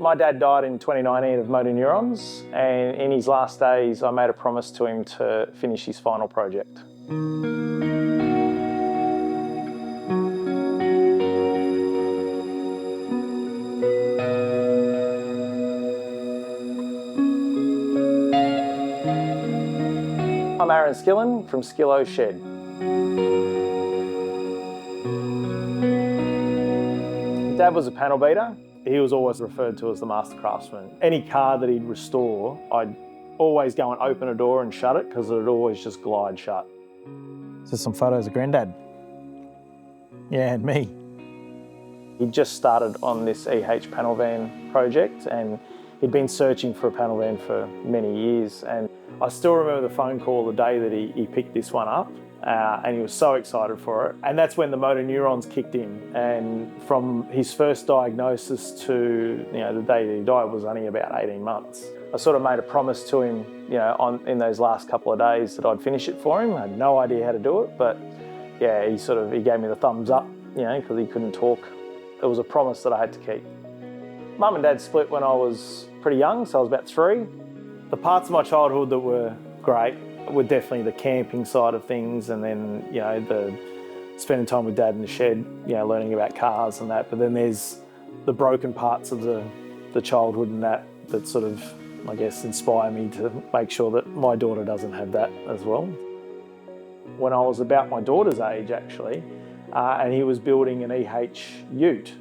My dad died in 2019 of motor neurons, and in his last days I made a promise to him to finish his final project. I'm Aaron Skillo from Skillo Shed. Dad was a panel beater. He was always referred to as the master craftsman. Any car that he'd restore, I'd always go and open a door and shut it because it'd always just glide shut. So some photos of Granddad. Yeah, and me. He just started on this EH panel van project and he'd been searching for a panel van for many years, and I still remember the phone call the day that he picked this one up, and he was so excited for it. And that's when the motor neurons kicked in, and from his first diagnosis to the day that he died was only about 18 months. I sort of made a promise to him in those last couple of days that I'd finish it for him. I had no idea how to do it, but yeah, he gave me the thumbs up, because he couldn't talk. It was a promise that I had to keep. Mum and Dad split when I was pretty young, so I was about 3. The parts of my childhood that were great were definitely the camping side of things, and then the spending time with Dad in the shed, learning about cars and that. But then there's the broken parts of the childhood and that sort of, I guess, inspire me to make sure that my daughter doesn't have that as well. When I was about my daughter's age, actually, and he was building an EH ute.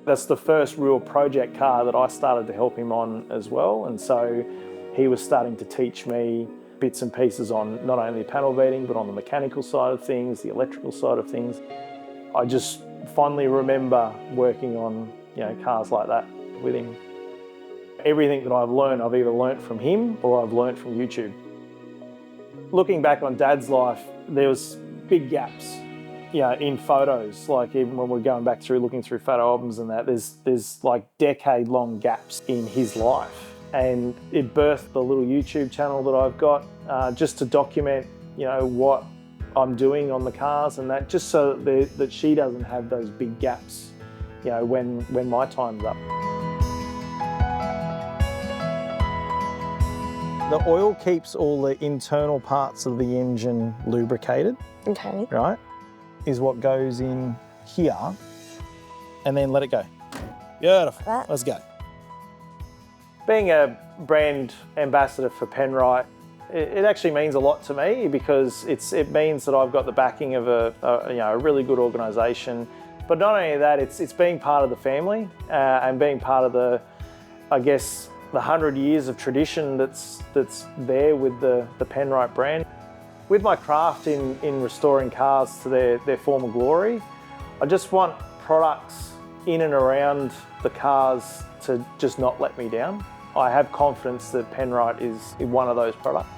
That's the first real project car that I started to help him on as well, and so he was starting to teach me bits and pieces on not only panel beating but on the mechanical side of things, the electrical side of things. I just fondly remember working on cars like that with him. Everything that I've learned, I've either learnt from him or I've learnt from YouTube. Looking back on Dad's life, there was big gaps in photos, like even when we're going back through, looking through photo albums and that, there's like decade-long gaps in his life. And it birthed the little YouTube channel that I've got, just to document, what I'm doing on the cars and that, just so that she doesn't have those big gaps, when my time's up. The oil keeps all the internal parts of the engine lubricated. Okay. Right? Is what goes in here, and then let it go. Beautiful. Let's go. Being a brand ambassador for Penrite, it actually means a lot to me because it means that I've got the backing of a really good organisation. But not only that, it's being part of the family and being part of the 100 years of tradition that's there with the Penrite brand. With my craft in restoring cars to their former glory, I just want products in and around the cars to just not let me down. I have confidence that Penrite is one of those products.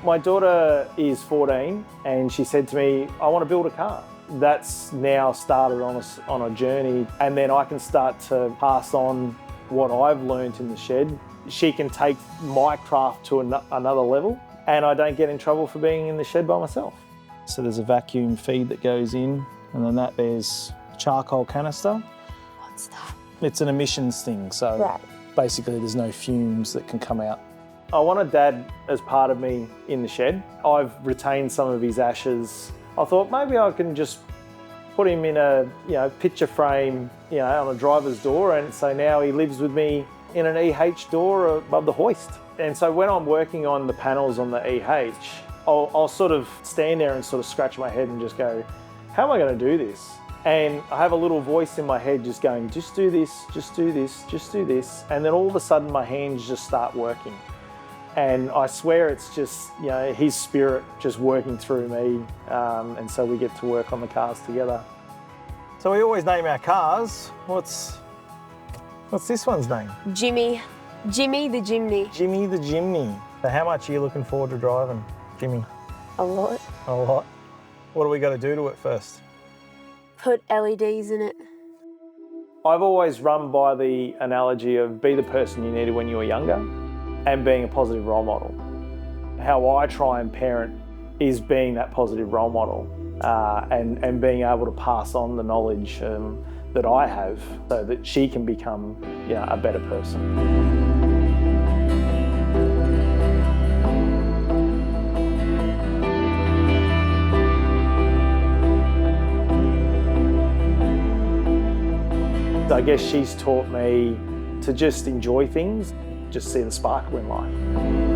My daughter is 14 and she said to me, I want to build a car. That's now started on a journey, and then I can start to pass on what I've learned in the shed. She can take my craft to another level, and I don't get in trouble for being in the shed by myself. So there's a vacuum feed that goes in, and then there's charcoal canister. What's that? It's an emissions thing, so basically there's no fumes that can come out. I wanted Dad as part of me in the shed. I've retained some of his ashes. I thought maybe I can just put him in a picture frame, on a driver's door, and so now he lives with me in an EH door above the hoist. And so when I'm working on the panels on the EH, I'll sort of stand there and sort of scratch my head and just go, how am I going to do this? And I have a little voice in my head just going, just do this, just do this, just do this. And then all of a sudden my hands just start working. And I swear it's just, his spirit just working through me. And so we get to work on the cars together. So we always name our cars. What's this one's name? Jimmy. Jimmy the Jimny. Jimmy the Jimny. So how much are you looking forward to driving, Jimmy? A lot. A lot. What do we got to do to it first? Put LEDs in it. I've always run by the analogy of be the person you needed when you were younger and being a positive role model. How I try and parent is being that positive role model and being able to pass on the knowledge that I have so that she can become, a better person. I guess she's taught me to just enjoy things, just see the sparkle in life.